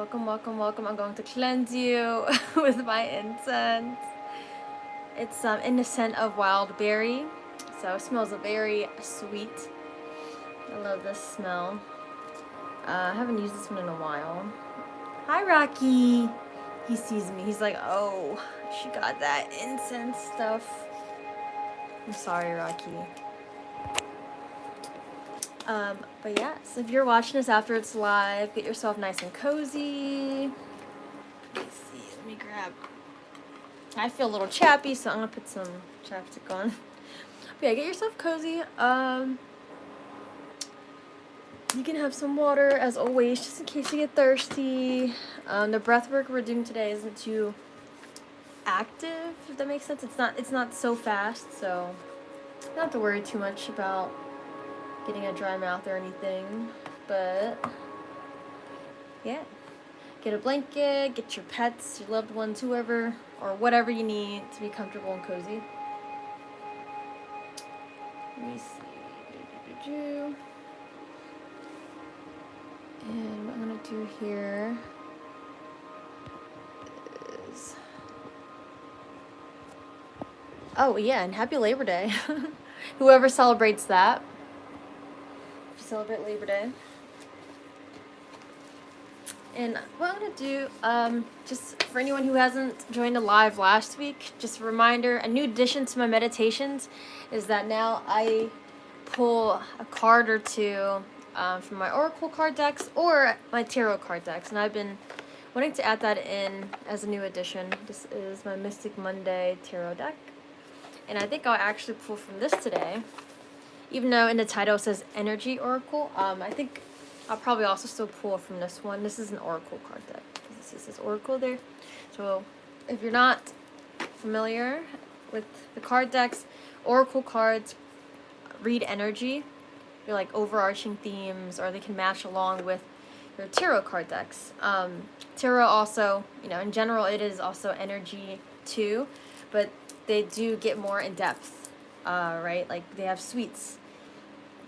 Welcome, welcome, welcome. I'm going to cleanse you with my incense. It's in the scent of wild berry, so it smells very sweet. I love this smell. I haven't used this one in a while. Hi, Rocky. He sees me. He's like, oh, she got that incense stuff. I'm sorry, Rocky. But yeah, so if you're watching this after it's live, get yourself nice and cozy. Let's see, let me grab. I feel a little chappy, so I'm gonna put some chapstick on. But yeah, get yourself cozy. You can have some water as always, just in case you get thirsty. The breath work we're doing today isn't too active, if that makes sense. It's not so fast, so you don't have to worry too much about getting a dry mouth or anything. But yeah, get a blanket, get your pets, your loved ones, whoever or whatever you need to be comfortable and cozy. Let me see. And what I'm gonna do here is, oh yeah, and happy Labor Day. Whoever celebrates that. If you celebrate Labor Day. And what I'm gonna do, just for anyone who hasn't joined the live last week, just a reminder, a new addition to my meditations is that now I pull a card or two from my Oracle card decks or my Tarot card decks, and I've been wanting to add that in as a new addition. This is my Mystic Monday Tarot deck, and I think I'll actually pull from this today, even though in the title it says Energy Oracle. I think I'll probably also still pull from this one. This is an Oracle card deck. This says Oracle there. So if you're not familiar with the card decks, Oracle cards read energy. They're like overarching themes, or they can match along with your tarot card decks. Tarot also, in general, it is also energy too, but they do get more in depth, right? Like they have suites,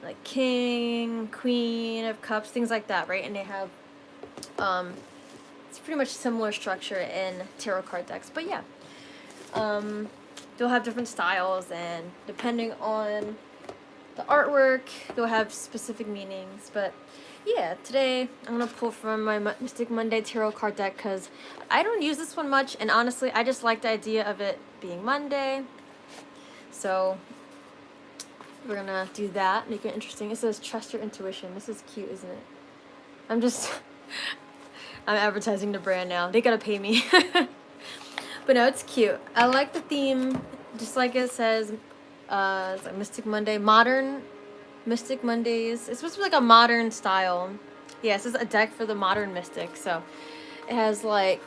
like King, Queen of Cups, things like that, right? And they have, it's pretty much similar structure in tarot card decks, but yeah, they'll have different styles, and depending on the artwork, they'll have specific meanings. But yeah, today I'm gonna pull from my Mystic Monday Tarot card deck because I don't use this one much, and honestly, I just like the idea of it being Monday. So we're gonna do that, make it interesting. It says trust your intuition. This is cute, isn't it? I'm advertising the brand now. They gotta pay me. But no, it's cute. I like the theme, just like it says. It's like Mystic Monday, modern Mystic Mondays. It's supposed to be like a modern style. Yeah, this is a deck for the modern mystic. So it has like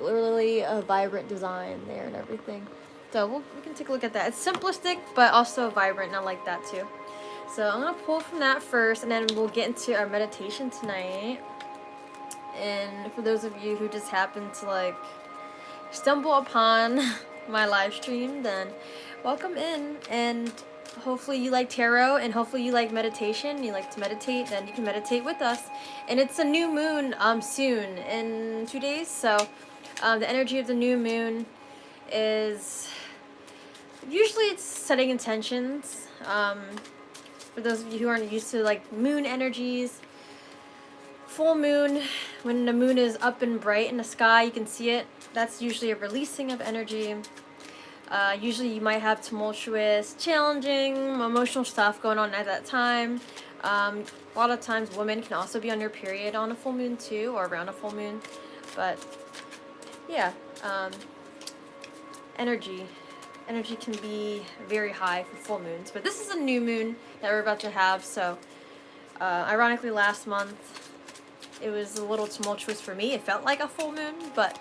literally a vibrant design there and everything. So we can take a look at that. It's simplistic, but also vibrant, and I like that too. So I'm gonna pull from that first, and then we'll get into our meditation tonight. And for those of you who just happen to like stumble upon my live stream, then welcome in, and hopefully you like tarot, and hopefully you like meditation. You like to meditate, then you can meditate with us. And it's a new moon soon in 2 days, so the energy of the new moon is usually it's setting intentions. For those of you who aren't used to like moon energies, full moon, when the moon is up and bright in the sky, you can see it. That's usually a releasing of energy. Usually you might have tumultuous, challenging, emotional stuff going on at that time. A lot of times women can also be on their period on a full moon too, or around a full moon. But yeah, energy can be very high for full moons. But this is a new moon that we're about to have. So ironically, last month it was a little tumultuous for me. It felt like a full moon, but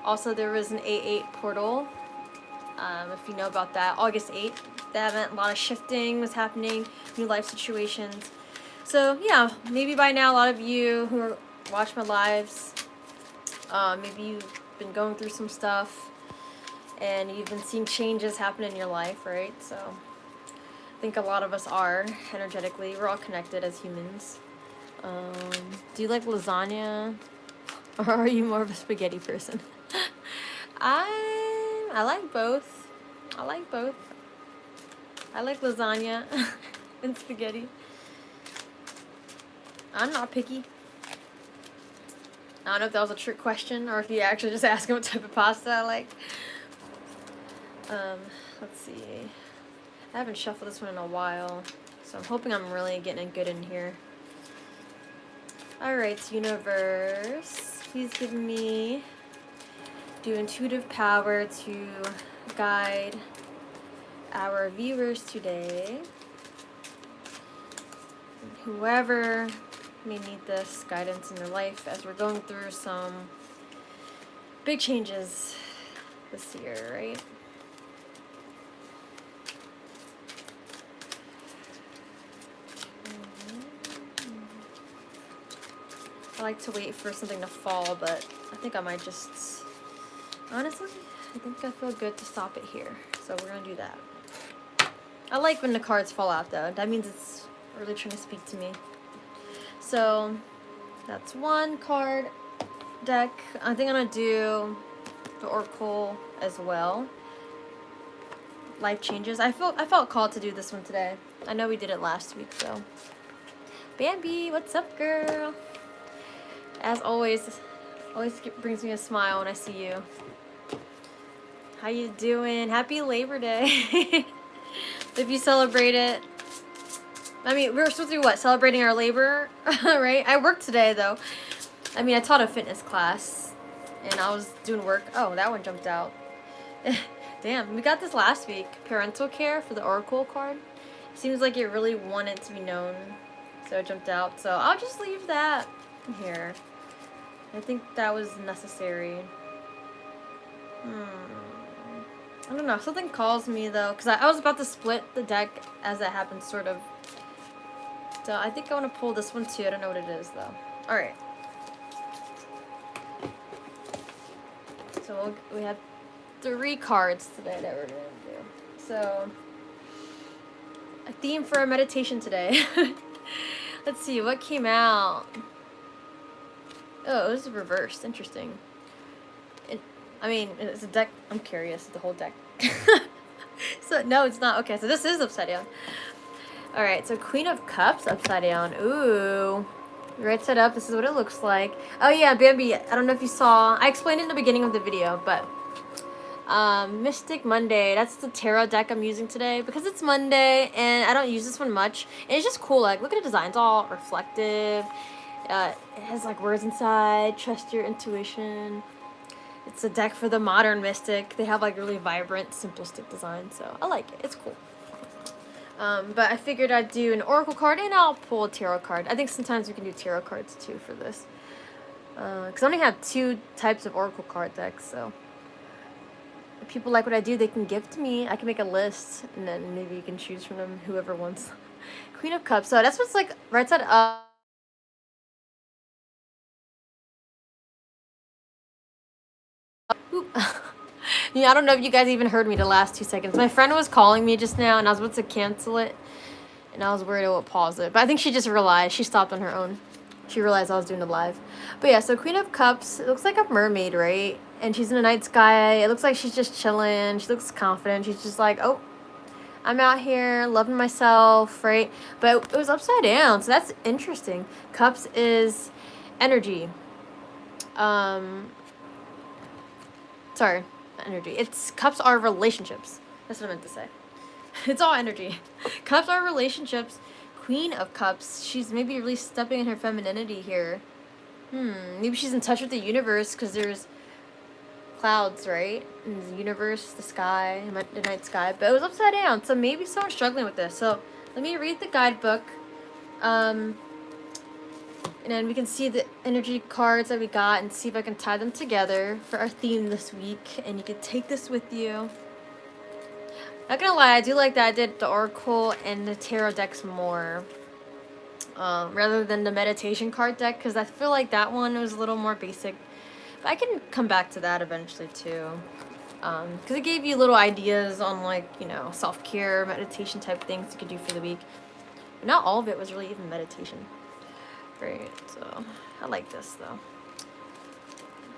also there was an 8/8 portal. If you know about that, August 8th, that meant a lot of shifting was happening, new life situations. So yeah, maybe by now a lot of you who watch my lives, maybe you've been going through some stuff and you've been seeing changes happen in your life, right? So I think a lot of us are energetically, we're all connected as humans. Do you like lasagna? Or are you more of a spaghetti person? I like both. I like both. I like lasagna and spaghetti. I'm not picky. I don't know if that was a trick question or if you actually just asking what type of pasta I like. Let's see. I haven't shuffled this one in a while, so I'm hoping I'm really getting good in here. Alright, universe, please give me do intuitive power to guide our viewers today. Whoever may need this guidance in their life as we're going through some big changes this year, right? I like to wait for something to fall, but I think I might just, honestly, I think I feel good to stop it here. So we're gonna do that. I like when the cards fall out though. That means it's really trying to speak to me. So that's one card deck. I think I'm gonna do the Oracle as well. Life changes. I felt called to do this one today. I know we did it last week, so. Bambi, what's up, girl? As always brings me a smile when I see you. How you doing? Happy Labor Day. If you celebrate it. I mean, we're supposed to be what? Celebrating our labor, right? I worked today, though. I mean, I taught a fitness class, and I was doing work. Oh, that one jumped out. Damn, we got this last week. Parental care for the Oracle card. Seems like it really wanted to be known, so it jumped out. So I'll just leave that here. I think that was necessary. I don't know. Something calls me, though, because I was about to split the deck as that happened, sort of. So I think I want to pull this one, too. I don't know what it is, though. All right. So we have 3 cards today that we're going to do. So, a theme for our meditation today. Let's see. What came out? Oh, it was reversed. Interesting. I mean, it's a deck. I'm curious. The whole deck. So, no, it's not. Okay, so this is upside down. Alright, so Queen of Cups upside down. Ooh. Right side up. This is what it looks like. Oh, yeah, Bambi. I don't know if you saw. I explained it in the beginning of the video, but Mystic Monday. That's the tarot deck I'm using today because it's Monday and I don't use this one much. And it's just cool. Like, look at the design. It's all reflective. It has like words inside. Trust your intuition. It's a deck for the modern mystic. They have like really vibrant, simplistic design, so I like it. It's cool. But I figured I'd do an oracle card and I'll pull a tarot card. I think sometimes we can do tarot cards too for this. Because I only have 2 types of oracle card decks, so if people like what I do, they can gift me. I can make a list and then maybe you can choose from them whoever wants. Queen of Cups. So that's what's like right side up. Yeah, I don't know if you guys even heard me the last 2 seconds. My friend was calling me just now, and I was about to cancel it, and I was worried I would pause it. But I think she just realized. She stopped on her own. She realized I was doing it live. But yeah, so Queen of Cups, it looks like a mermaid, right? And she's in the night sky. It looks like she's just chilling. She looks confident. She's just like, oh, I'm out here loving myself, right? But it was upside down, so that's interesting. Cups is energy. Sorry, energy. It's cups are relationships. That's what I meant to say. It's all energy. Cups are relationships. Queen of Cups. She's maybe really stepping in her femininity here. Maybe she's in touch with the universe because there's clouds, right? In the universe, the sky, the night sky. But it was upside down, so maybe someone's struggling with this. So let me read the guidebook. And then we can see the energy cards that we got and see if I can tie them together for our theme this week. And you can take this with you. Not gonna lie, I do like that I did the Oracle and the Tarot decks more. Rather than the meditation card deck. Because I feel like that one was a little more basic. But I can come back to that eventually too. Because it gave you little ideas on like, you know, self-care, meditation type things you could do for the week. But not all of it was really even meditation. Right, so I like this though.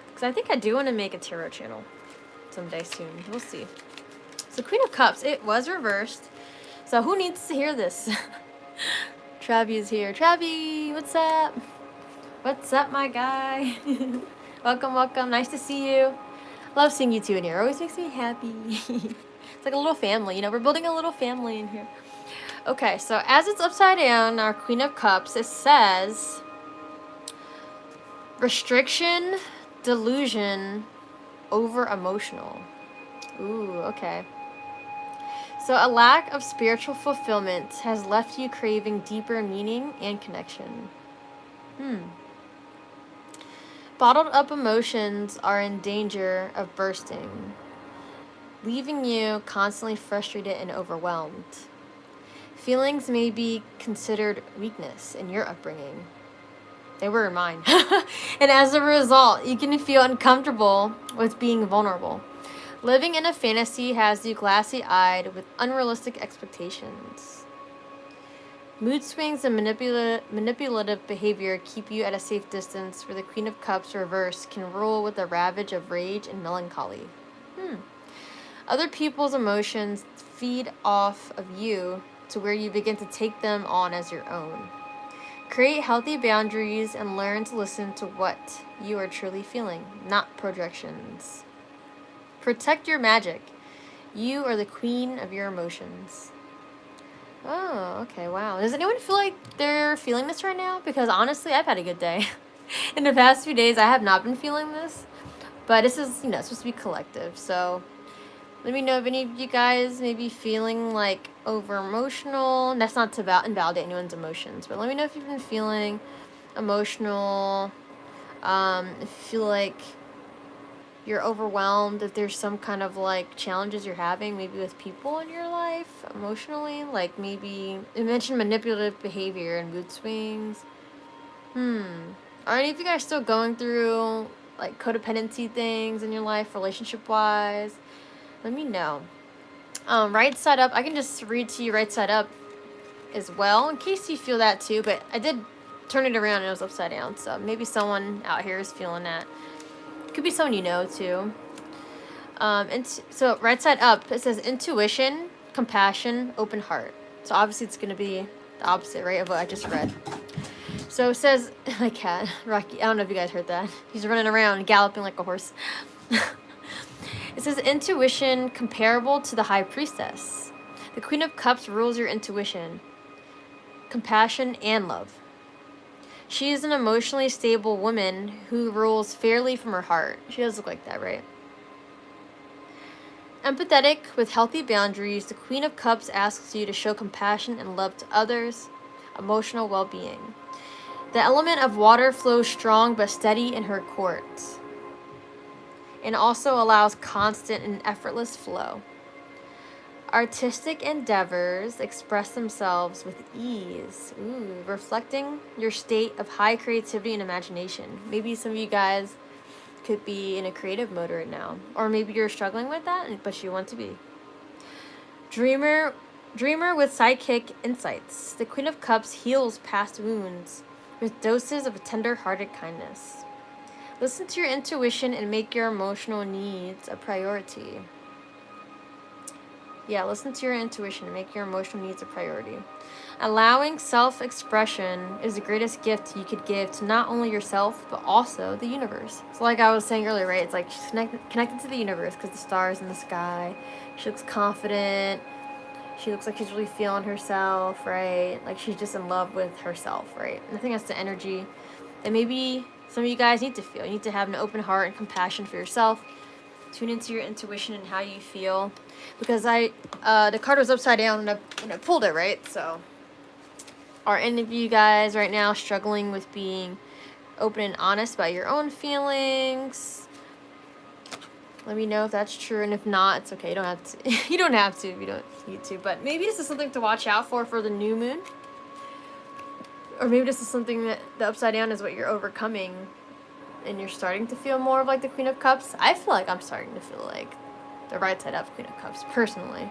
Because I think I do want to make a tarot channel someday soon. We'll see. So Queen of Cups, it was reversed. So who needs to hear this? Travi is here. Travi, what's up? What's up, my guy? Welcome, welcome. Nice to see you. Love seeing you two in here. Always makes me happy. It's like a little family, you know, we're building a little family in here. Okay, so as it's upside down, our Queen of Cups, it says restriction, delusion, over emotional. Ooh, okay. So a lack of spiritual fulfillment has left you craving deeper meaning and connection. Bottled up emotions are in danger of bursting, leaving you constantly frustrated and overwhelmed. Feelings may be considered weakness in your upbringing. They were in mine. And as a result, you can feel uncomfortable with being vulnerable. Living in a fantasy has you glassy-eyed with unrealistic expectations. Mood swings and manipulative behavior keep you at a safe distance, where the Queen of Cups reverse can rule with a ravage of rage and melancholy. Other people's emotions feed off of you to where you begin to take them on as your own. Create healthy boundaries and learn to listen to what you are truly feeling, not projections. Protect your magic. You are the queen of your emotions. Oh, okay, wow. Does anyone feel like they're feeling this right now? Because honestly, I've had a good day. In the past few days, I have not been feeling this. But this is, you know, it's supposed to be collective. So let me know if any of you guys may be feeling like over emotional. That's not to invalidate anyone's emotions, but let me know if you've been feeling emotional. If you feel like you're overwhelmed, if there's some kind of like challenges you're having, maybe with people in your life emotionally, like maybe you mentioned manipulative behavior and mood swings. Are any of you guys still going through like codependency things in your life, relationship wise? Let me know. Right side up, I can just read to you right side up as well, in case you feel that too, but I did turn it around and it was upside down, so maybe someone out here is feeling that. Could be someone you know too. And so right side up, it says intuition, compassion, open heart. So obviously it's going to be the opposite, right, of what I just read. So it says, my cat, Rocky, I don't know if you guys heard that. He's running around, galloping like a horse. It says intuition comparable to the High Priestess. The Queen of Cups rules your intuition, compassion, and love. She is an emotionally stable woman who rules fairly from her heart. She does look like that, right? Empathetic with healthy boundaries, the Queen of Cups asks you to show compassion and love to others, emotional well-being. The element of water flows strong but steady in her court, and also allows constant and effortless flow. Artistic endeavors express themselves with ease, reflecting your state of high creativity and imagination. Maybe some of you guys could be in a creative mode right now, or maybe you're struggling with that, but you want to be. Dreamer with psychic insights. The Queen of Cups heals past wounds with doses of tender-hearted kindness. Listen to your intuition and make your emotional needs a priority. Yeah, listen to your intuition and make your emotional needs a priority. Allowing self-expression is the greatest gift you could give to not only yourself, but also the universe. So like I was saying earlier, right? It's like she's connected to the universe because the stars in the sky. She looks confident. She looks like she's really feeling herself, right? Like she's just in love with herself, right? And I think that's the energy that maybe some of you guys need to feel. You need to have an open heart and compassion for yourself. Tune into your intuition and how you feel. Because the card was upside down when I pulled it, right? So, are any of you guys right now struggling with being open and honest about your own feelings? Let me know if that's true, and if not, it's okay. You don't have to. You don't have to if you don't need to. But maybe this is something to watch out for the new moon. Or maybe this is something that the upside down is what you're overcoming, and you're starting to feel more of like the Queen of Cups. I feel like I'm starting to feel like the right side up Queen of Cups, personally.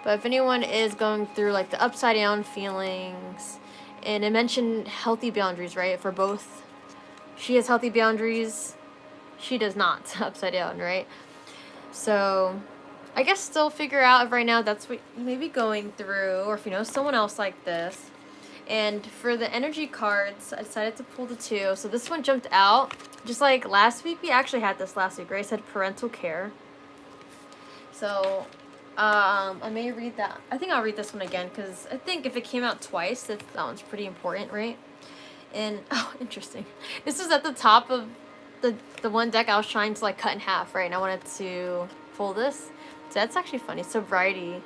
But if anyone is going through like the upside down feelings And it mentioned healthy boundaries, right? For both. She has healthy boundaries. She does not. Upside down, right? So I guess still figure out if right now that's what you may be going through, or if you know someone else like this. And for the energy cards, I decided to pull the 2. So this one jumped out. Just like last week, we actually had this last week, right? It said parental care. So I may read that. I think I'll read this one again, because I think if it came out twice, that one's pretty important, right? And, oh, interesting. This is at the top of the one deck I was trying to, like, cut in half, right? And I wanted to pull this. So that's actually funny. Sobriety.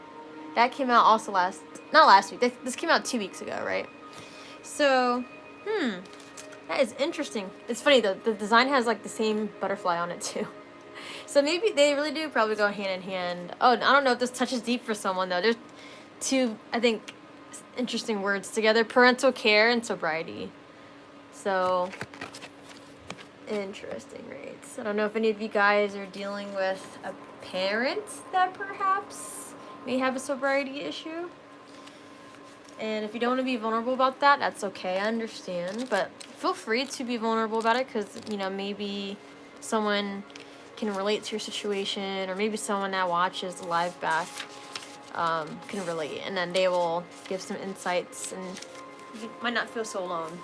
That came out also not last week. This came out 2 weeks ago, right? So, that is interesting. It's funny, though. The design has, like, the same butterfly on it, too. So maybe they really do probably go hand in hand. Oh, I don't know if this touches deep for someone, though. There's 2, I think, interesting words together. Parental care and sobriety. So, interesting, right? I don't know if any of you guys are dealing with a parent that perhaps may have a sobriety issue. And if you don't want to be vulnerable about that, that's okay. I understand. But feel free to be vulnerable about it, because, you know, maybe someone can relate to your situation, or maybe someone that watches the live back can relate, and then they will give some insights, and you might not feel so alone.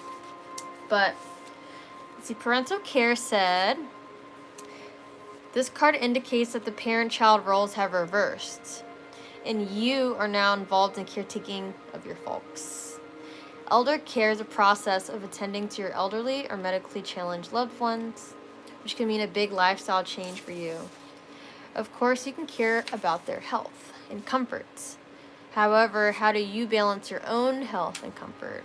But let's see, parental care said, this card indicates that the parent-child roles have reversed, and you are now involved in caretaking of your folks. Elder care is a process of attending to your elderly or medically challenged loved ones, which can mean a big lifestyle change for you. Of course, you can care about their health and comforts. However, how do you balance your own health and comfort?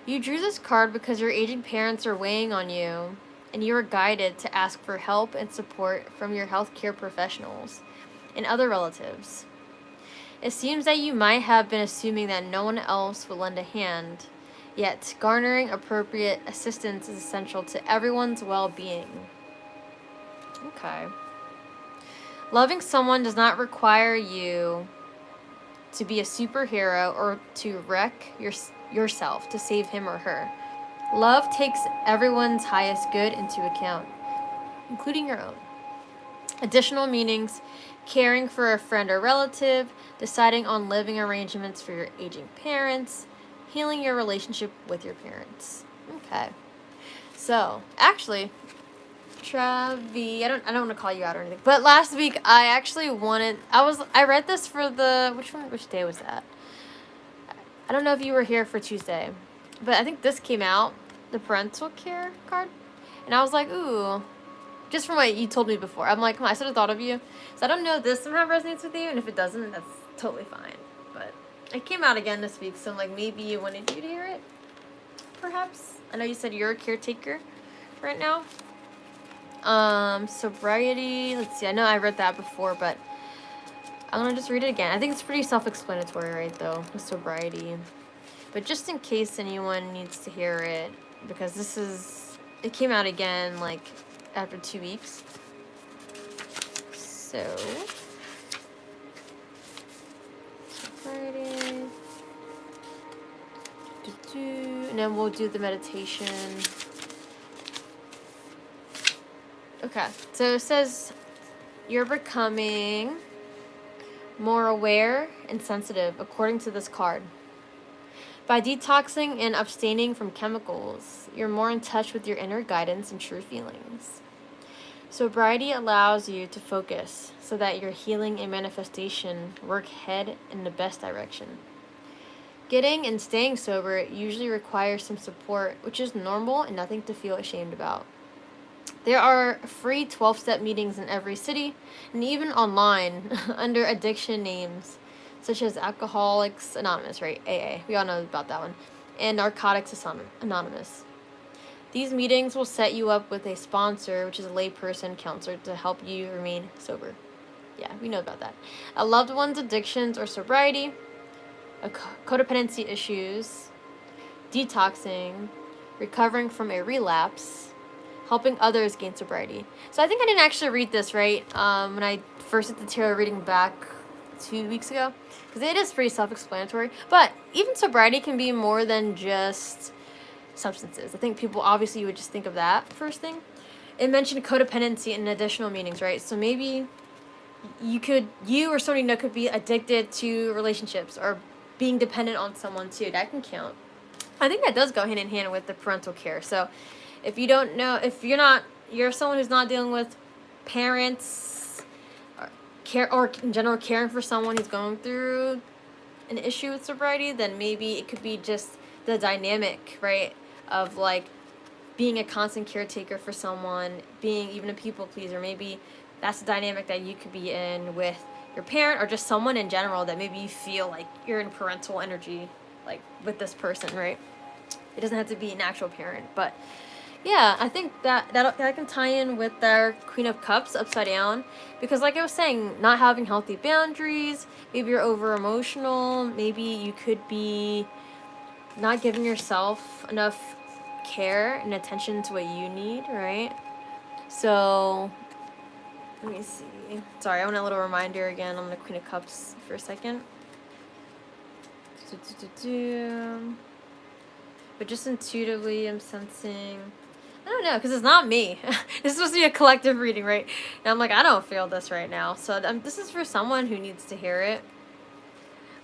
You drew this card because your aging parents are weighing on you, and you are guided to ask for help and support from your healthcare professionals and other relatives. It seems that you might have been assuming that no one else would lend a hand, yet garnering appropriate assistance is essential to everyone's well-being. Okay. Loving someone does not require you to be a superhero or to wreck yourself to save him or her. Love takes everyone's highest good into account, including your own. Additional meanings: caring for a friend or relative, deciding on living arrangements for your aging parents, healing your relationship with your parents. Okay. So, actually, Travi, I don't want to call you out or anything, but last week I actually I read this for which day was that? I don't know if you were here for Tuesday, but I think this came out, the parental care card, and I was like, ooh, just from what you told me before, I'm like, I should have thought of you. So I don't know if this somehow resonates with you, and if it doesn't, that's totally fine. But it came out again this week, so I'm like, maybe you wanted you to hear it, perhaps. I know you said you're a caretaker right now. Sobriety, let's see, I know I read that before, but I'm gonna just read it again. I think it's pretty self-explanatory, right, though, with sobriety. But just in case anyone needs to hear it, because it came out again, like, after 2 weeks. So, sobriety. And then we'll do the meditation. Okay, so it says you're becoming more aware and sensitive, according to this card. By detoxing and abstaining from chemicals, you're more in touch with your inner guidance and true feelings. Sobriety allows you to focus so that your healing and manifestation work head in the best direction. Getting and staying sober usually requires some support, which is normal and nothing to feel ashamed about. There are free 12-step meetings in every city, and even online, under addiction names, such as Alcoholics Anonymous, right? AA, we all know about that one, and Narcotics Anonymous. These meetings will set you up with a sponsor, which is a layperson counselor, to help you remain sober. Yeah, we know about that. A loved one's addictions or sobriety, codependency issues, detoxing, recovering from a relapse, helping others gain sobriety. So I think I didn't actually read this, right? When I first did the tarot reading back 2 weeks ago, because it is pretty self-explanatory. But even sobriety can be more than just substances. I think people, obviously, you would just think of that first thing. It mentioned codependency and additional meanings, right? So maybe you or somebody you know could be addicted to relationships or being dependent on someone too. That can count. I think that does go hand in hand with the parental care. So if you don't know, if you're someone who's not dealing with parents or care, or in general caring for someone who's going through an issue with sobriety, then maybe it could be just the dynamic, right, of like being a constant caretaker for someone, being even a people pleaser. Maybe that's the dynamic that you could be in with your parent or just someone in general, that maybe you feel like you're in parental energy, like with this person, right? It doesn't have to be an actual parent, but yeah, I think that can tie in with our Queen of Cups upside down, because like I was saying, not having healthy boundaries, maybe you're over emotional, maybe you could be not giving yourself enough care and attention to what you need, right? So let me see. Sorry, I want a little reminder again on the Queen of Cups for a second. But just intuitively, I'm sensing, I don't know, because it's not me. This is supposed to be a collective reading, right? And I'm like, I don't feel this right now. So this is for someone who needs to hear it.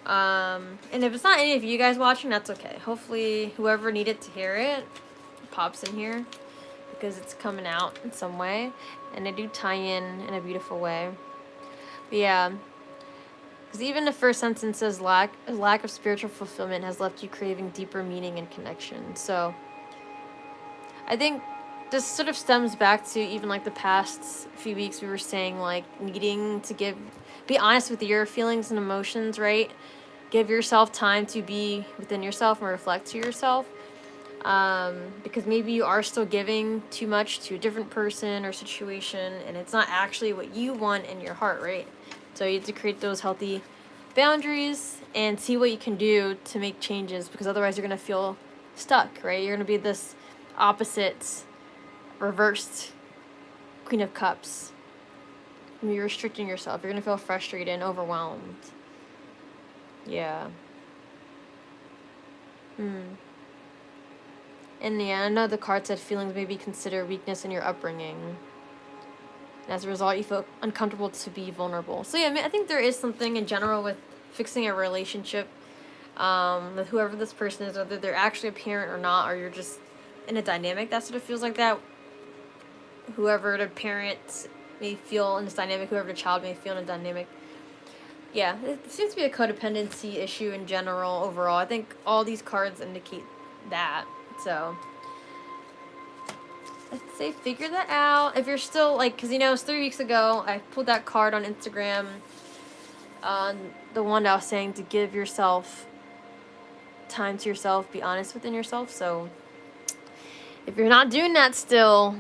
And if it's not any of you guys watching, that's okay. Hopefully, whoever needed to hear it pops in here, because it's coming out in some way, and they do tie in a beautiful way. But yeah, because even the first sentence says lack of spiritual fulfillment has left you craving deeper meaning and connection. So I think this sort of stems back to even like the past few weeks we were saying, like needing to be honest with your feelings and emotions, right? Give yourself time to be within yourself and reflect to yourself. Because maybe you are still giving too much to a different person or situation, and it's not actually what you want in your heart, right? So you have to create those healthy boundaries and see what you can do to make changes, because otherwise you're going to feel stuck, right? You're going to be this opposite, reversed Queen of Cups. When you're restricting yourself, you're going to feel frustrated and overwhelmed. Yeah. And yeah, I know the card said feelings may be considered weakness in your upbringing. And as a result, you feel uncomfortable to be vulnerable. So yeah, I think there is something in general with fixing a relationship with whoever this person is, whether they're actually a parent or not, or you're just in a dynamic that sort of feels like that. Whoever the parent may feel in this dynamic, whoever the child may feel in a dynamic. Yeah, it seems to be a codependency issue in general overall. I think all these cards indicate that. So let's say figure that out. If you're still like, because it was 3 weeks ago, I pulled that card on Instagram, the one that I was saying to give yourself time to yourself, be honest within yourself. So if you're not doing that still,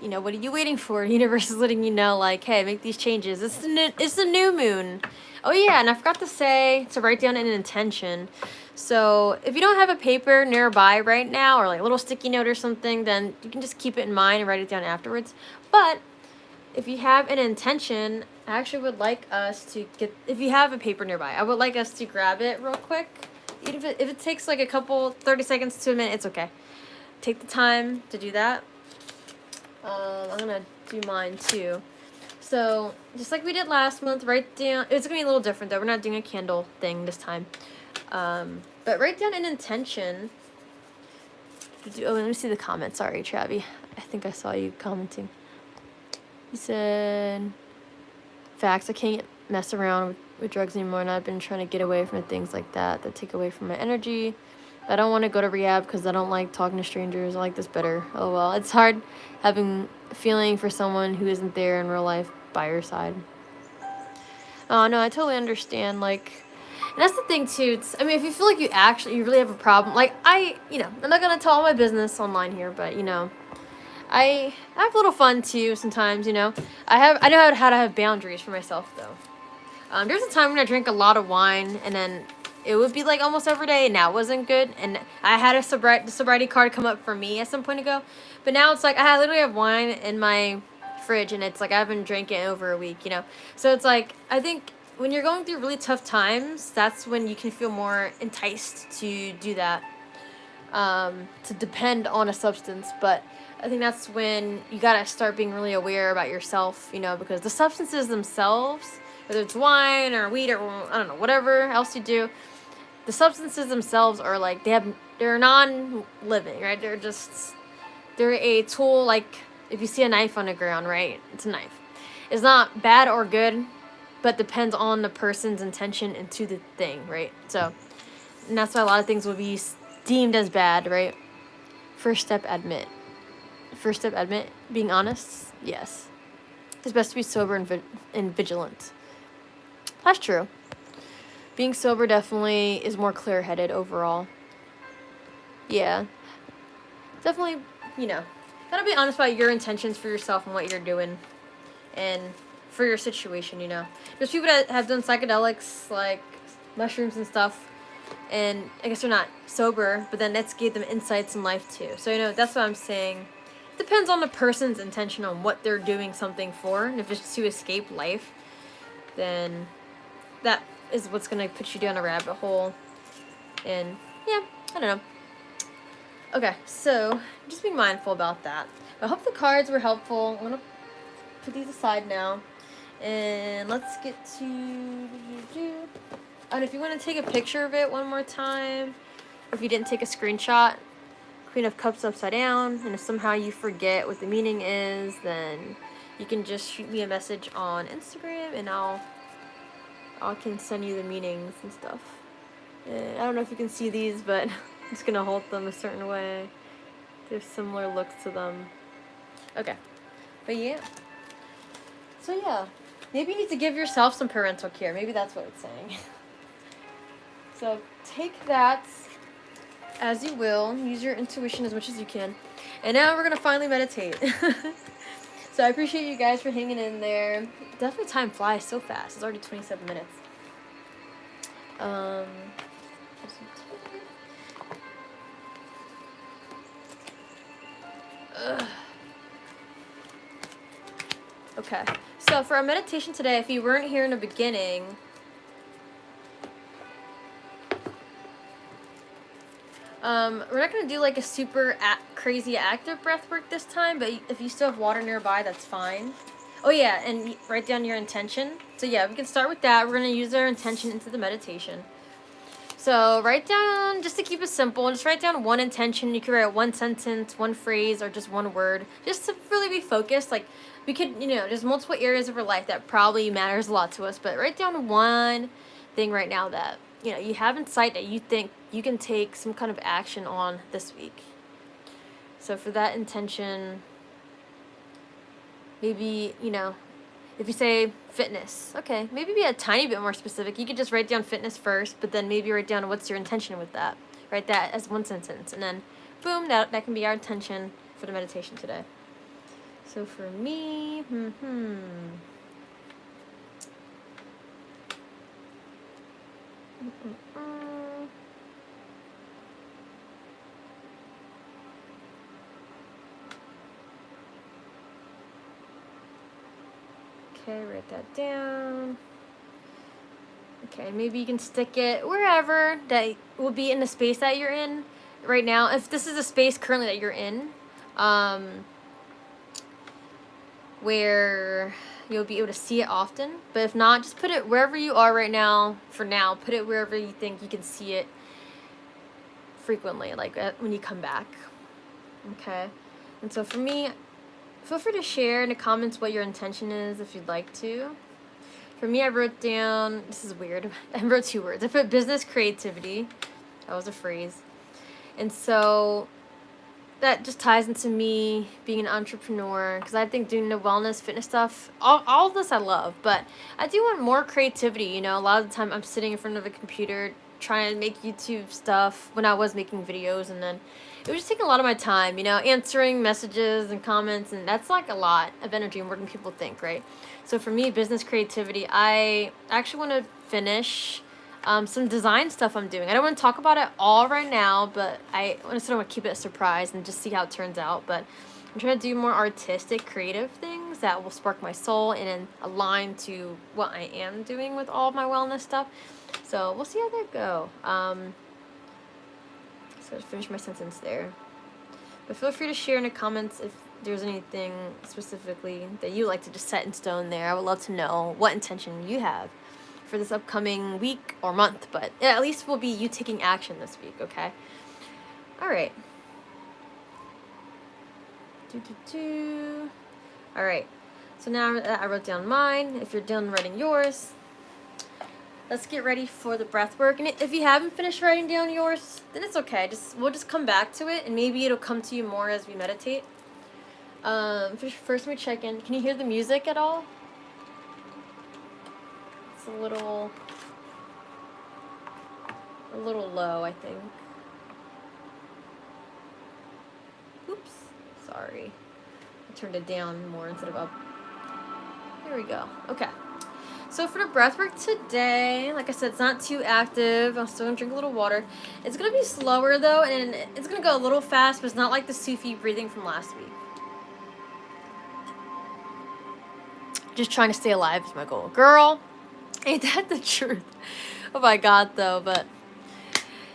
what are you waiting for? The universe is letting you know, like, hey, make these changes. It's the new moon. Oh yeah, and I forgot to say to write down an intention. So if you don't have a paper nearby right now, or like a little sticky note or something, then you can just keep it in mind and write it down afterwards. But if you have an intention, I actually would like us to if you have a paper nearby, I would like us to grab it real quick. Even if it takes like 30 seconds to a minute, it's okay. Take the time to do that. I'm gonna do mine too. So just like we did last month, write down, it's gonna be a little different though, we're not doing a candle thing this time, but write down an intention. Let me see the comments. Sorry, Travi, I think I saw you commenting. You said, facts, I can't mess around with drugs anymore, and I've been trying to get away from things like that take away from my energy. I don't want to go to rehab because I don't like talking to strangers. I like this better. Oh well, it's hard having a feeling for someone who isn't there in real life by your side. Oh no, I totally understand. Like, and that's the thing too. If you feel like you really have a problem, like I'm not gonna tell all my business online here, but I have a little fun too sometimes. I know how to have boundaries for myself though. There's a time when I drank a lot of wine, and then it would be like almost every day, and that wasn't good. And I had the sobriety card come up for me at some point ago. But now it's like I literally have wine in my fridge, and it's like I haven't drank it in over a week, So it's like, I think when you're going through really tough times, that's when you can feel more enticed to do that, to depend on a substance. But I think that's when you gotta start being really aware about yourself, you know, because the substances themselves, whether it's wine or weed or I don't know, whatever else you do, the substances themselves are like, they're non-living, right? They're a tool. Like if you see a knife on the ground, right? It's a knife. It's not bad or good, but depends on the person's intention into the thing, right? So, and that's why a lot of things will be deemed as bad, right? First step, admit. First step, admit. Being honest, yes. It's best to be sober and vigilant. That's true. Being sober definitely is more clear-headed overall. Yeah. Definitely, you know, gotta be honest about your intentions for yourself and what you're doing. And for your situation, you know. There's people that have done psychedelics, like mushrooms and stuff, and I guess they're not sober, but then that's gave them insights in life too. So, you know, that's what I'm saying. It depends on the person's intention on what they're doing something for. And if it's to escape life, then that is what's going to put you down a rabbit hole. And yeah, I don't know. Okay, so just be mindful about that. I hope the cards were helpful. I'm going to put these aside now. And let's get to... And if you want to take a picture of it one more time, if you didn't take a screenshot, Queen of Cups upside down, and if somehow you forget what the meaning is, then you can just shoot me a message on Instagram, and I can send you the meanings and stuff. And I don't know if you can see these, but I'm just going to hold them a certain way. There's similar looks to them. Okay. But yeah. So yeah. Maybe you need to give yourself some parental care. Maybe that's what it's saying. So take that as you will. Use your intuition as much as you can. And now we're going to finally meditate. So I appreciate you guys for hanging in there. Definitely time flies so fast. It's already 27 minutes. Okay. So for our meditation today, if you weren't here in the beginning, we're not going to do like a super crazy active breath work this time, but if you still have water nearby, that's fine. Oh yeah, and write down your intention. So yeah, we can start with that. We're going to use our intention into the meditation. So write down, just to keep it simple, just write down one intention. You can write one sentence, one phrase, or just one word, just to really be focused. Like, we could, you know, there's multiple areas of our life that probably matters a lot to us, but write down one thing right now that, you know, you have in sight that you think you can take some kind of action on this week. So for that intention, maybe, you know, if you say fitness, okay, maybe be a tiny bit more specific. You could just write down fitness first, but then maybe write down what's your intention with that. Write that as one sentence, and then boom, that can be our intention for the meditation today. So for me, Okay, write that down. Okay, maybe you can stick it wherever that will be in the space that you're in right now. If this is a space currently that you're in, where you'll be able to see it often. But if not, just put it wherever you are right now. For now, put it wherever you think you can see it frequently, like when you come back. Okay, and so for me, feel free to share in the comments what your intention is if you'd like to. For me, I wrote down, this is weird, I wrote 2 words. I put business creativity. That was a phrase. And so that just ties into me being an entrepreneur, because I think doing the wellness, fitness stuff, all of this I love, but I do want more creativity, you know. A lot of the time I'm sitting in front of a computer trying to make YouTube stuff when I was making videos, and then it was just taking a lot of my time, you know, answering messages and comments, and that's like a lot of energy and more than people think, right? So for me, business creativity, I actually want to finish some design stuff I'm doing. I don't want to talk about it all right now, but I want to keep it a surprise and just see how it turns out. But I'm trying to do more artistic, creative things that will spark my soul and then align to what I am doing with all of my wellness stuff. So we'll see how that go. So to finish my sentence there. But feel free to share in the comments if there's anything specifically that you like to just set in stone there. I would love to know what intention you have for this upcoming week or month, but at least will be you taking action this week, okay? All right. All right. So now I wrote down mine. If you're done writing yours, let's get ready for the breath work. And if you haven't finished writing down yours, then it's okay. We'll just come back to it, and maybe it'll come to you more as we meditate. First, let me check in. Can you hear the music at all? It's a little low, I think. Oops, sorry. I turned it down more instead of up. There we go. Okay. So for the breath work today, like I said, it's not too active. I'm still gonna drink a little water. It's gonna be slower though, and it's gonna go a little fast, but it's not like the Sufi breathing from last week. Just trying to stay alive is my goal. Girl, ain't that the truth? Oh my God, though, but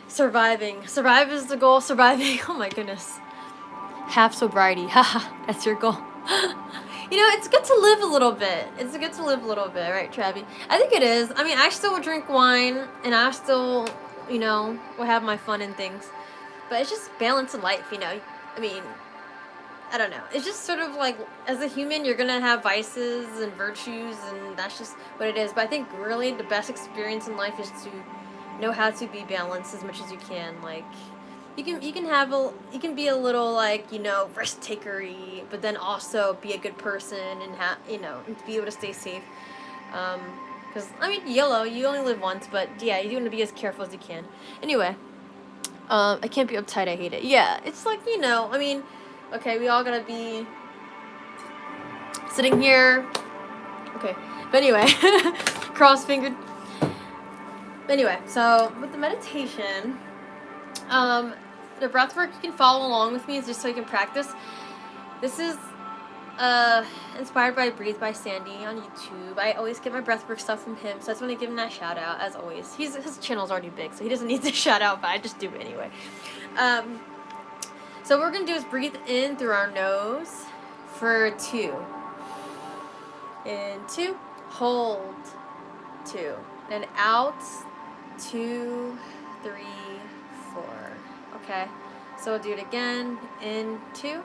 surviving. Survive is the goal. Surviving, oh my goodness. Half sobriety, haha, that's your goal. You know, it's good to live a little bit. It's good to live a little bit, right, Travi? I think it is. I mean, I still drink wine, and I still, you know, will have my fun and things. But it's just balance in life, you know? I mean, I don't know. It's just sort of like, as a human, you're going to have vices and virtues, and that's just what it is. But I think really the best experience in life is to know how to be balanced as much as you can. Like, you can be a little, like, you know, risk takery, but then also be a good person and you know, be able to stay safe. Because I mean, YOLO, you only live once, but yeah, you want to be as careful as you can. Anyway, I can't be uptight. I hate it. Yeah, it's like, you know, I mean, okay, we all gotta be sitting here. Okay, but anyway, cross-fingered. Anyway, so with the meditation, the breath work, you can follow along with me just so you can practice. This is inspired by Breathe by Sandy on YouTube. I always get my breathwork stuff from him, so I just want to give him that shout out as always. His channel's already big, so he doesn't need the shout out, but I just do it anyway. So what we're gonna do is breathe in through our nose for 2. In 2, hold 2, and out 2, 3, 4. Okay, so we'll do it again. In 2,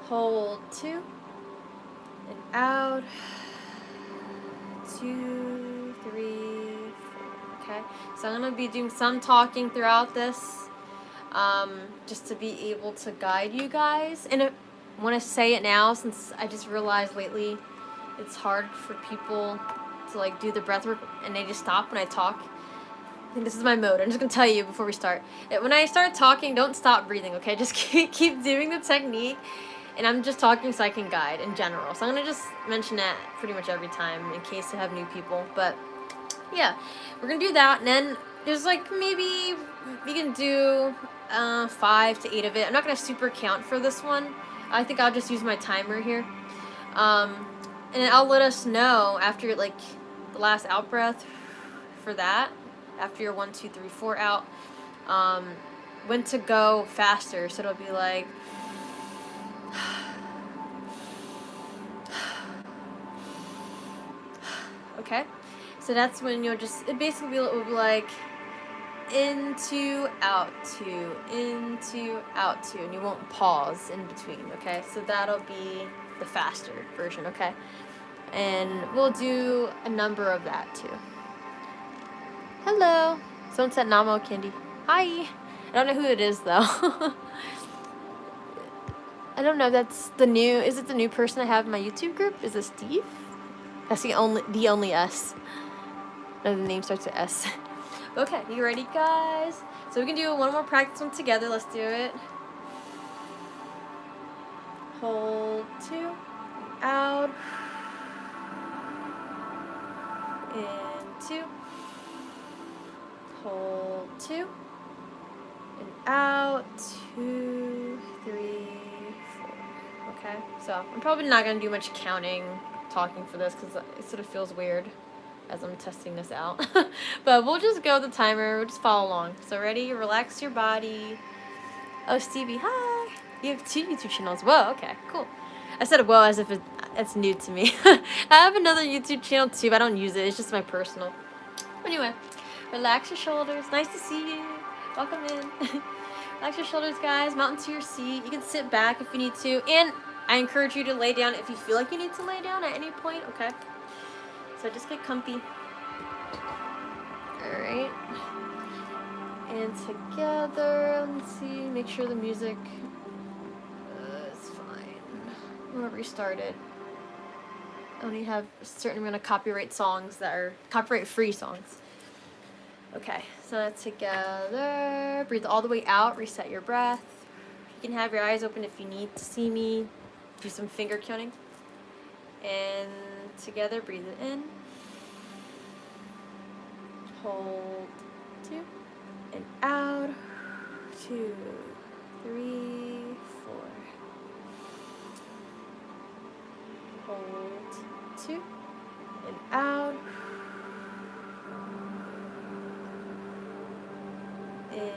hold 2, and out 2, 3, 4. Okay, so I'm gonna be doing some talking throughout this, just to be able to guide you guys. And I want to say it now since I just realized lately it's hard for people to like do the breath work and they just stop when I talk. I think this is my mode. I'm just gonna tell you before we start. When I start talking, don't stop breathing, okay? Just keep doing the technique. And I'm just talking so I can guide in general. So I'm gonna just mention that pretty much every time in case I have new people. But yeah, we're gonna do that, and then there's like maybe we can do 5 to 8 of it. I'm not gonna super count for this one. I think I'll just use my timer here. And I'll let us know after like the last out breath for that. After your 1, 2, 3, 4 out, when to go faster. So it'll be like, okay. So that's when you'll just, it basically will be like in 2, out 2, in 2, out 2, and you won't pause in between. Okay, so that'll be the faster version. Okay, and we'll do a number of that too. Hello. Someone said Namo Candy. Hi. I don't know who it is though. I don't know if that's the new, is it the new person I have in my YouTube group? Is it Steve? That's the only S. No, the name starts with S. Okay, you ready guys? So we can do one more practice one together. Let's do it. Hold 2, out, in 2, hold 2, and out 2, 3, Okay, so I'm probably not going to do much counting, talking for this because it sort of feels weird as I'm testing this out. But we'll just go with the timer. We'll just follow along. So ready? Relax your body. Oh, Stevie, hi. You have 2 YouTube channels. Whoa, okay, cool. I said whoa as if it's new to me. I have another YouTube channel too, but I don't use it. It's just my personal. Anyway, relax your shoulders. Nice to see you. Welcome in. Relax your shoulders, guys. Mount into your seat. You can sit back if you need to. And I encourage you to lay down if you feel like you need to lay down at any point, okay? So just get comfy. Alright. And together, let's see, make sure the music is fine. I'm gonna restart it. I only have a certain amount of copyright songs that are copyright-free songs. Okay, so together, breathe all the way out, reset your breath. You can have your eyes open if you need to see me. Do some finger counting. And together, breathe it in. Hold 2. And out. 2, 3, 4. Hold 2. And out. In. And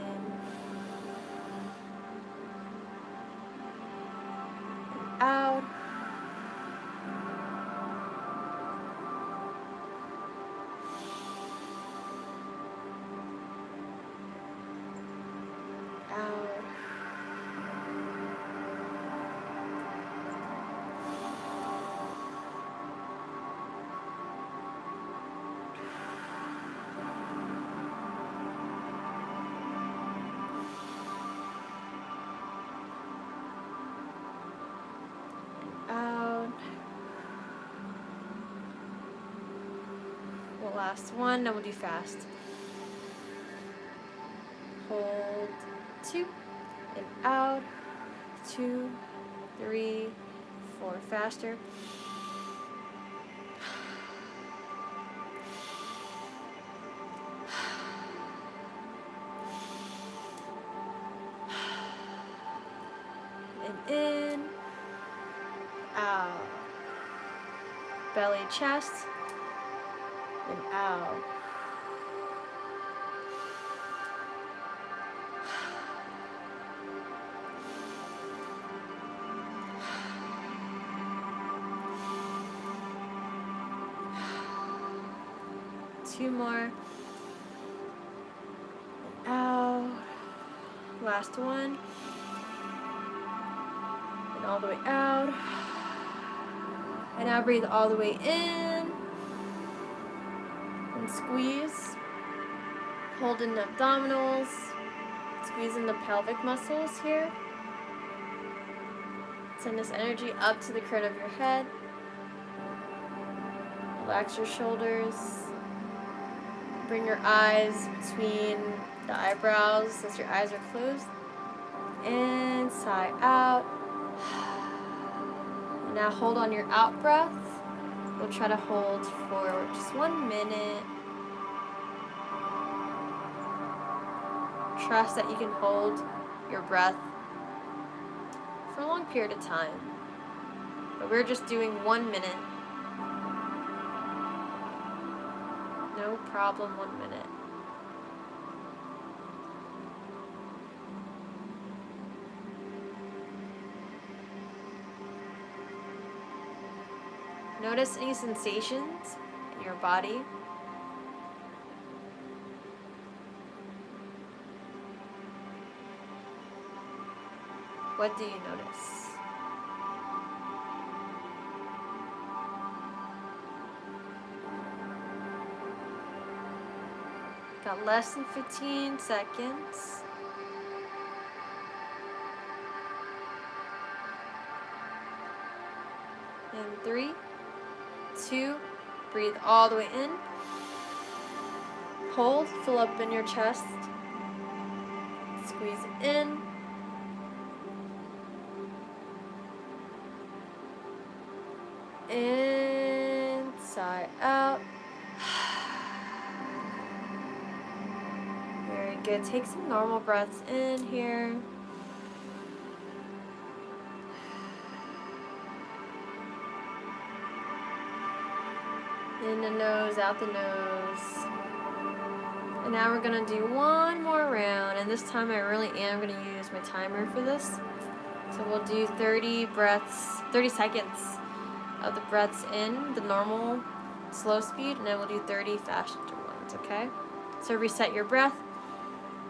out. Out. Out. Well, last one, then we'll do fast. Hold 2 and out. 2, 3, 4. Faster. And in. Out. Belly, chest. And out. Two more. And out. Last one. And all the way out. And now breathe all the way in. And squeeze. Hold in the abdominals. Squeeze in the pelvic muscles here. Send this energy up to the crown of your head. Relax your shoulders. Bring your eyes between the eyebrows as your eyes are closed. And sigh out. And now hold on your out breath. We'll try to hold for just 1 minute. Trust that you can hold your breath for a long period of time. But we're just doing 1 minute. No problem, 1 minute. Notice any sensations in your body. What do you notice? Got less than 15 seconds. And 3, 2, breathe all the way in. Hold, fill up in your chest. Squeeze in. And sigh out. Very good. Take some normal breaths in here. In the nose, out the nose. And now we're gonna do one more round, and this time I really am gonna use my timer for this. So we'll do 30 seconds of the breaths in, the normal slow speed, and then we'll do 30 faster ones, okay? So reset your breath,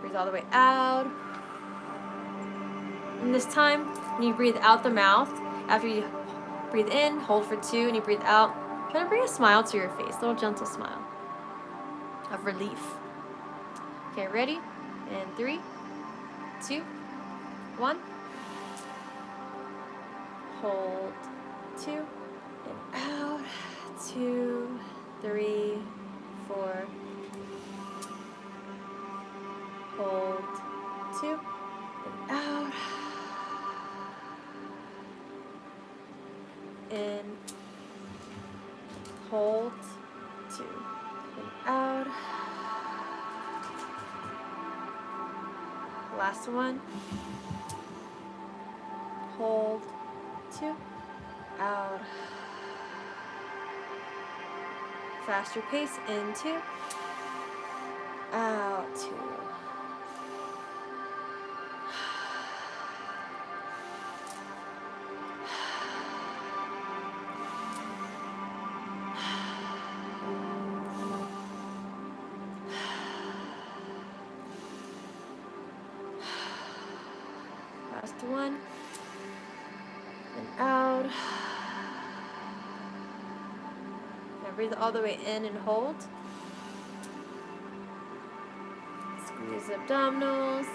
breathe all the way out. And this time, when you breathe out the mouth, after you breathe in, hold for 2, and you breathe out, try to bring a smile to your face, a little gentle smile of relief. Okay, ready? And 3, 2, 1. Hold 2 and out. 2, 3, 4. Hold 2 and out. In. Hold 2 and out. Last one. Hold 2 out. Faster pace. In 2. Out 2. Last one. And out. Now breathe all the way in and hold. Squeeze the abdominals.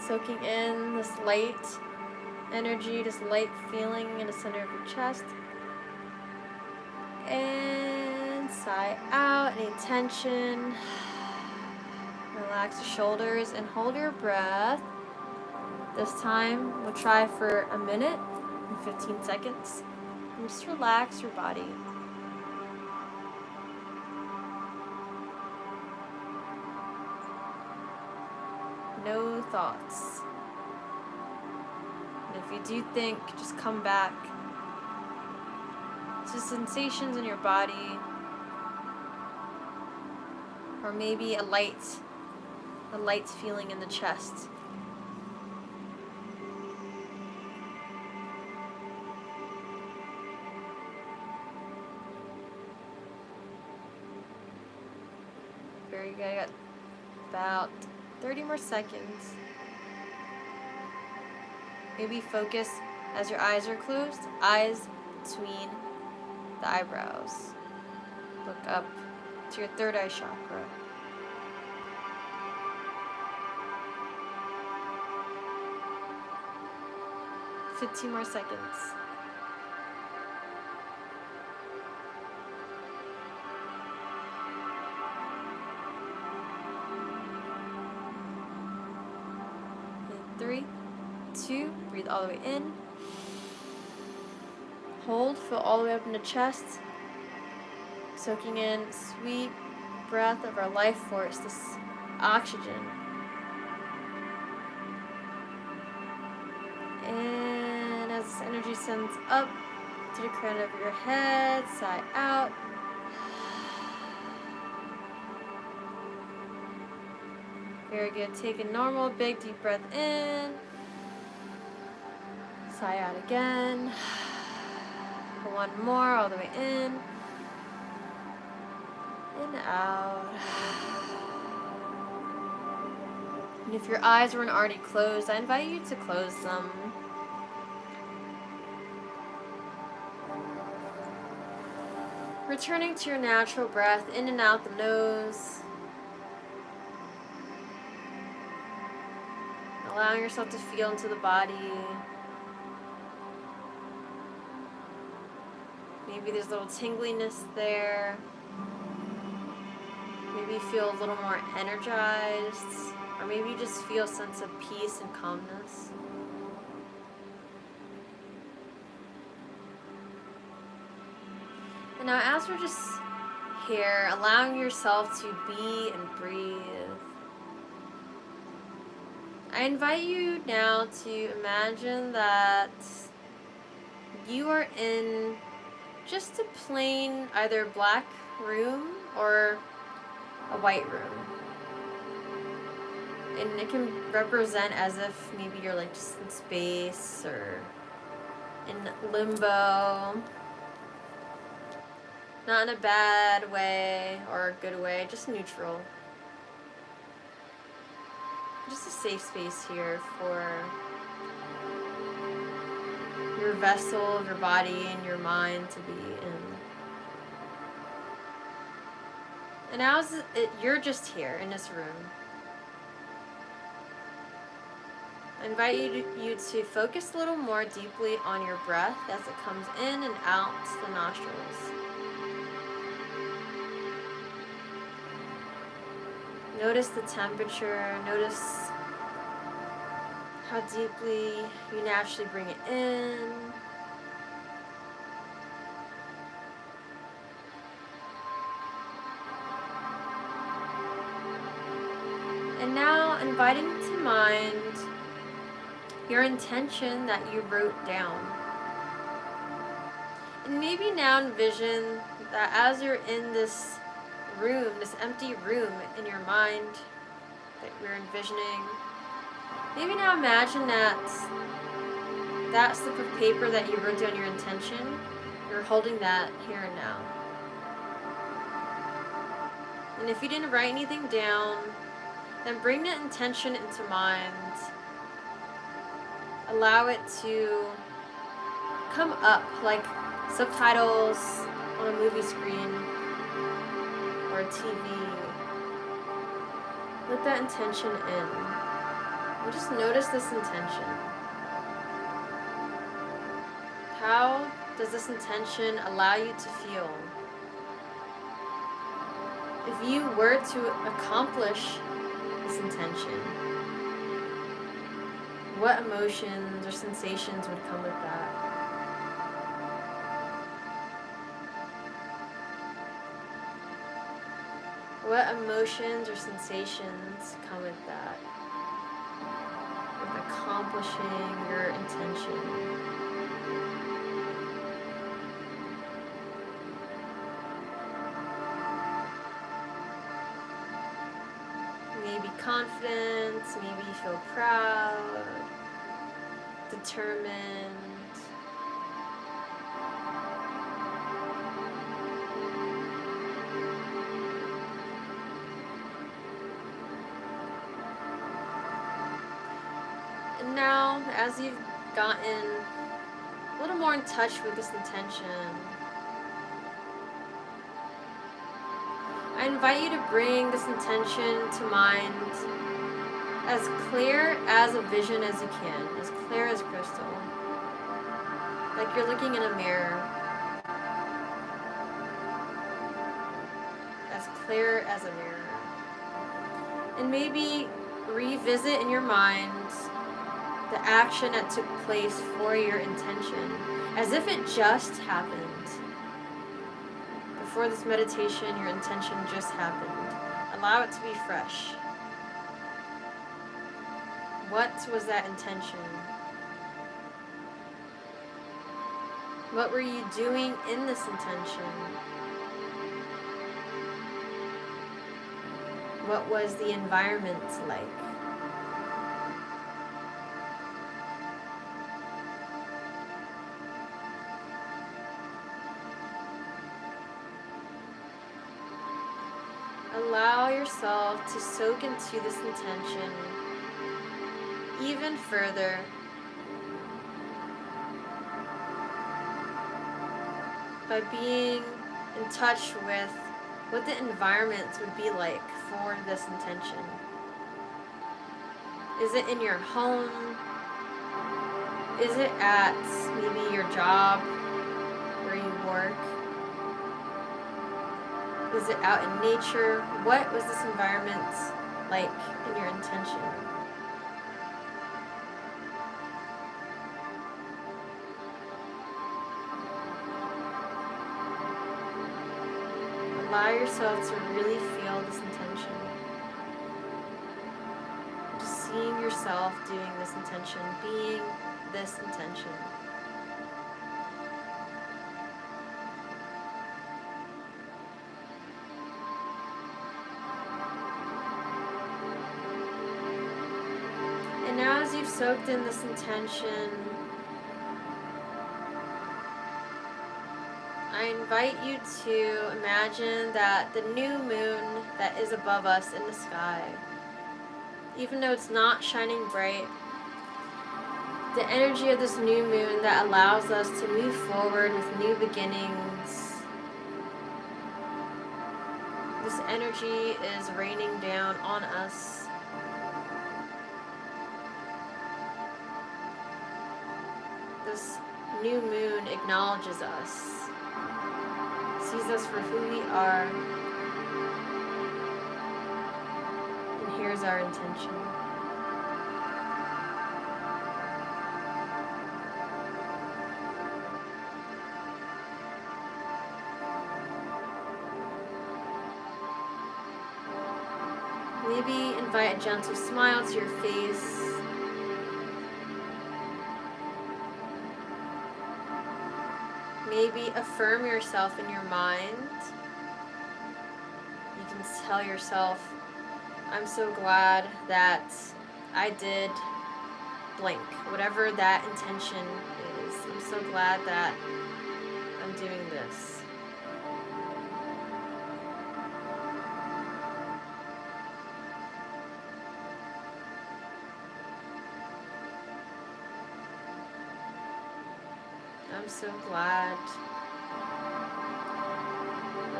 Soaking in this light energy, this light feeling in the center of your chest. And sigh out any tension. Relax the shoulders and hold your breath. This time we'll try for a minute and 15 seconds. And just relax your body. No thoughts. And if you do think, just come back to sensations in your body, or maybe a light feeling in the chest. Very good. I got about 30 more seconds. Maybe focus as your eyes are closed, eyes between the eyebrows. Look up to your third eye chakra. Fifteen more seconds. And 3, 2, breathe all the way in. Hold, fill all the way up in the chest. Soaking in sweet breath of our life force, this oxygen. And as this energy sends up to the crown of your head, sigh out. Very good. Take a normal, big, deep breath in. Sigh out again. One more, all the way in. And out. And if your eyes weren't already closed, I invite you to close them. Returning to your natural breath, in and out the nose. Allowing yourself to feel into the body. Maybe there's a little tingliness there. Maybe you feel a little more energized. Or maybe you just feel a sense of peace and calmness. And now as we're just here, allowing yourself to be and breathe, I invite you now to imagine that you are in just a plain either black room or a white room. And it can represent as if maybe you're like just in space or in limbo. Not in a bad way or a good way, just neutral. Just a safe space here for your vessel, your body, and your mind to be in. And now you're just here in this room. I invite you to focus a little more deeply on your breath as it comes in and out the nostrils. Notice the temperature, notice how deeply you naturally bring it in. And now inviting to mind your intention that you wrote down. And maybe now envision that as you're in this room, this empty room in your mind that we're envisioning, maybe now imagine that slip of paper that you wrote down your intention, you're holding that here and now. And if you didn't write anything down, then bring the intention into mind. Allow it to come up like subtitles on a movie screen or a TV. Let that intention in. And just notice this intention. How does this intention allow you to feel? If you were to accomplish this intention, what emotions or sensations would come with that? What emotions or sensations come with that? With accomplishing your intention. Maybe confidence, maybe you feel proud, determined. And now, as you've gotten a little more in touch with this intention, I invite you to bring this intention to mind as clear as a vision as you can, as clear as crystal. Like you're looking in a mirror. As clear as a mirror. And maybe revisit in your mind the action that took place for your intention, as if it just happened. Before this meditation, your intention just happened. Allow it to be fresh. What was that intention? What were you doing in this intention? What was the environment like? Allow yourself to soak into this intention even further. By being in touch with what the environment would be like for this intention. Is it in your home? Is it at maybe your job where you work? Is it out in nature? What was this environment like in your intention? Allow yourself to really feel this intention. Just seeing yourself doing this intention, being this intention. as you've soaked in this intention, I invite you to imagine that the new moon that is above us in the sky, even though it's not shining bright, the energy of this new moon that allows us to move forward with new beginnings, this energy is raining down on us. This new moon acknowledges us, sees us for who we are, and here's our intention. Maybe invite a gentle smile to your face. Maybe affirm yourself in your mind. You can tell yourself, I'm so glad that I did blank, whatever that intention is. I'm so glad that I'm doing this. I'm so glad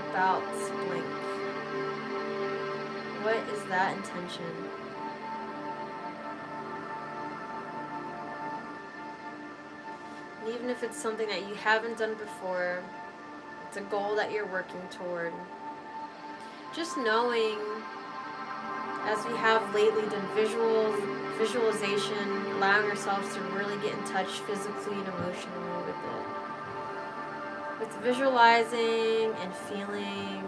about blank. What is that intention? And even if it's something that you haven't done before, it's a goal that you're working toward, just knowing, as we have lately done visualization, allowing ourselves to really get in touch physically and emotionally with it. With visualizing and feeling,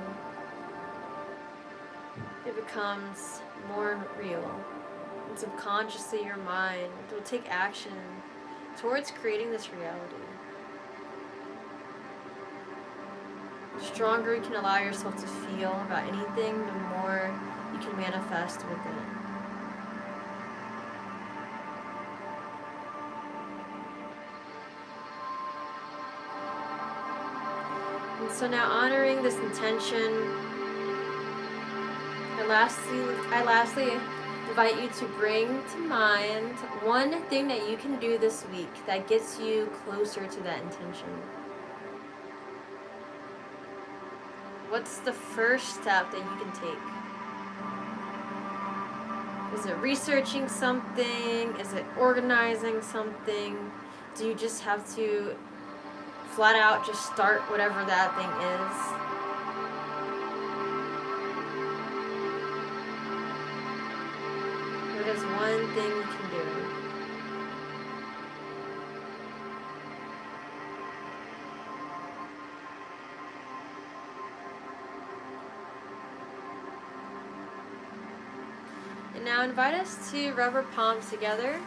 it becomes more real. And subconsciously your mind will take action towards creating this reality. The stronger you can allow yourself to feel about anything, the more you can manifest with it. And so now, honoring this intention, I lastly invite you to bring to mind one thing that you can do this week that gets you closer to that intention. What's the first step that you can take? Is it researching something? Is it organizing something? Do you just have to flat out just start whatever that thing is? What is one thing you can do? And now invite us to rub our palms together,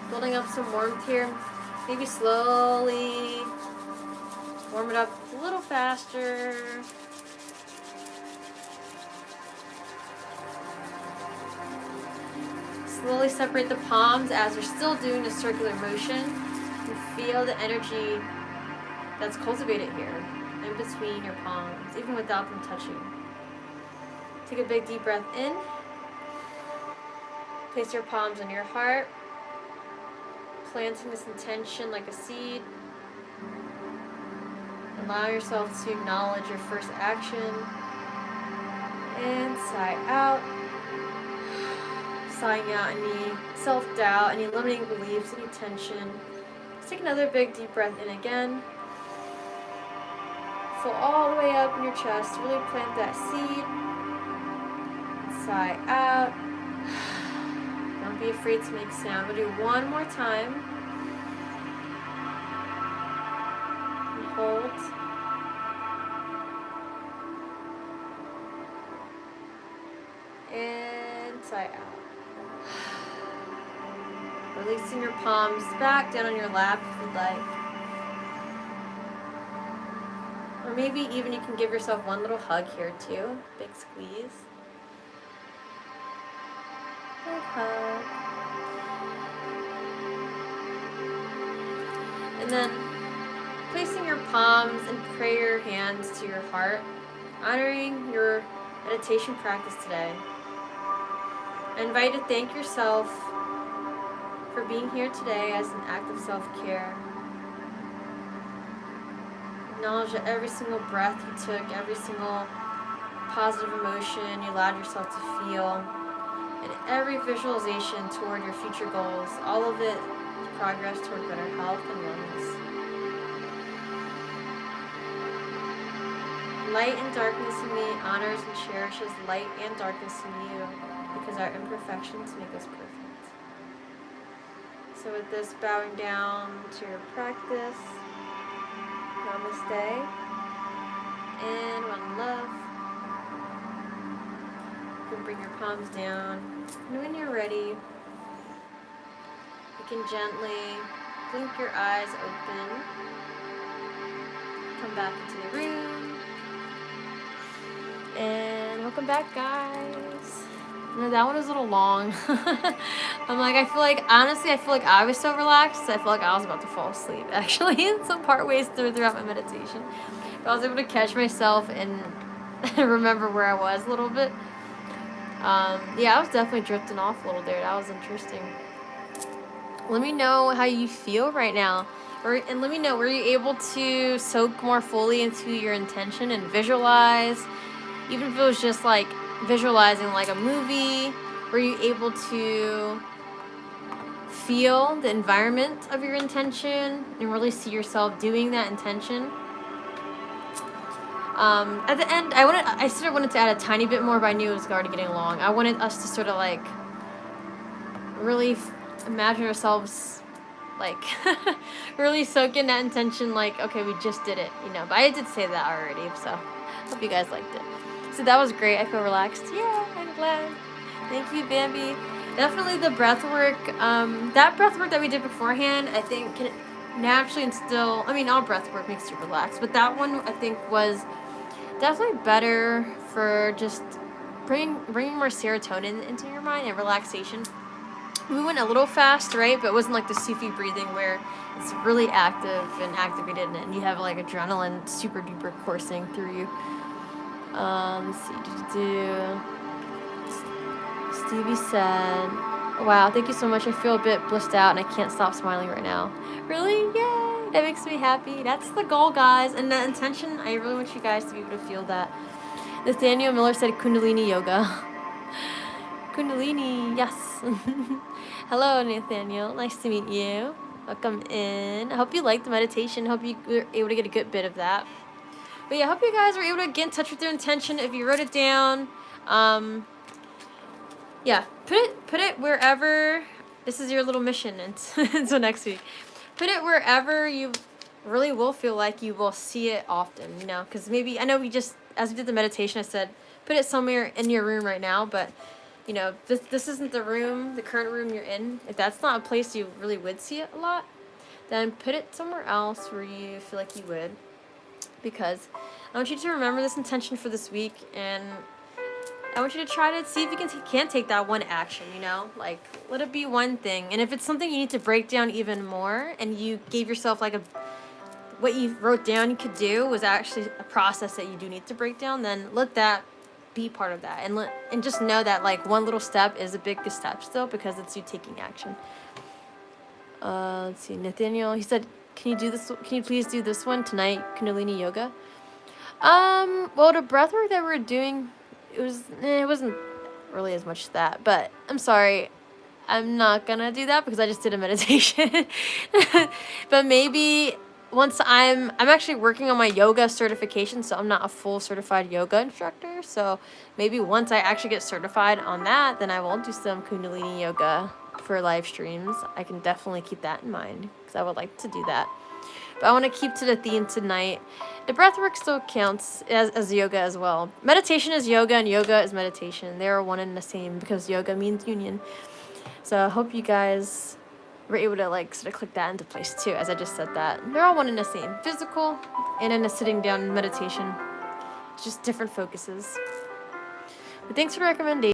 building up some warmth here. Maybe slowly warm it up a little faster. Slowly separate the palms as you're still doing a circular motion, and feel the energy that's cultivated here in between your palms, even without them touching. Take a big deep breath in. Place your palms on your heart, planting this intention like a seed. Allow yourself to acknowledge your first action. And sigh out. Sighing out any self-doubt, any limiting beliefs, any tension. Let's take another big deep breath in again. Fill all the way up in your chest. Really plant that seed. Sigh out. Don't be afraid to make sound. We'll do one more time. And hold. And sigh out. Releasing your palms back down on your lap if you'd like. Or maybe even you can give yourself one little hug here too. Big squeeze. Big hug. And then placing your palms and prayer hands to your heart, honoring your meditation practice today. I invite you to thank yourself for being here today as an act of self-care. Acknowledge that every single breath you took, every single positive emotion you allowed yourself to feel, and every visualization toward your future goals, all of it is progress toward better health and wellness. Light and darkness in me honors and cherishes light and darkness in you, because our imperfections make us perfect. So with this, bowing down to your practice, namaste, and one love. You can bring your palms down, and when you're ready, you can gently blink your eyes open, come back into the room, and welcome back, guys. No, that one was a little long. I feel like I was so relaxed, I feel like I was about to fall asleep, actually, in some part ways throughout my meditation. But I was able to catch myself and remember where I was a little bit. Yeah, I was definitely drifting off a little there. That was interesting. Let me know how you feel right now. And let me know, were you able to soak more fully into your intention and visualize? Even if it was just like visualizing like a movie, were you able to feel the environment of your intention and really see yourself doing that intention? At the end, I sort of wanted to add a tiny bit more, but I knew it was already getting long. I wanted us to sort of like really imagine ourselves like really soak in that intention, like, okay, we just did it, you know. But I did say that already, so hope you guys liked it. So that was great. I feel relaxed. Yeah, I'm glad. Thank you, Bambi. Definitely the breath work. That breath work that we did beforehand, I think, can naturally instill. I mean, all breath work makes you relax, but that one I think was definitely better for just bringing more serotonin into your mind and relaxation. We went a little fast, right? But it wasn't like the Sufi breathing where it's really active and activated, and you have like adrenaline super duper coursing through you. Let's see. Stevie said, wow, thank you so much. I feel a bit blissed out and I can't stop smiling right now. Really? Yay! That makes me happy. That's the goal, guys. And the intention, I really want you guys to be able to feel that. Nathaniel Miller said Kundalini yoga. Kundalini, yes. Hello, Nathaniel. Nice to meet you. Welcome in. I hope you liked the meditation. Hope you were able to get a good bit of that. But yeah, I hope you guys were able to get in touch with your intention. If you wrote it down, yeah, put it wherever. This is your little mission until next week. Put it wherever you really will feel like you will see it often, you know, because maybe, I know as we did the meditation, I said, put it somewhere in your room right now, but, you know, this isn't the current room you're in. If that's not a place you really would see it a lot, then put it somewhere else where you feel like you would. Because I want you to remember this intention for this week, and I want you to try to see if you can take that one action, you know? Like, let it be one thing. And if it's something you need to break down even more, and you gave yourself like what you wrote down you could do was actually a process that you do need to break down, then let that be part of that. And just know that like one little step is a big step still, because it's you taking action. Let's see, Nathaniel, he said, can you please do this one tonight, Kundalini yoga? Well, the breathwork that we're doing, it wasn't really as much that, but I'm sorry, I'm not gonna do that because I just did a meditation. But maybe once I'm actually working on my yoga certification, so I'm not a full certified yoga instructor, so maybe once I actually get certified on that, then I will do some Kundalini yoga for live streams. I can definitely keep that in mind because I would like to do that. But I want to keep to the theme tonight. The breathwork still counts as yoga as well. Meditation is yoga and yoga is meditation. They are one and the same because yoga means union. So I hope you guys were able to like sort of click that into place too, as I just said that. They're all one and the same. Physical and in a sitting down meditation. It's just different focuses. But thanks for the recommendation.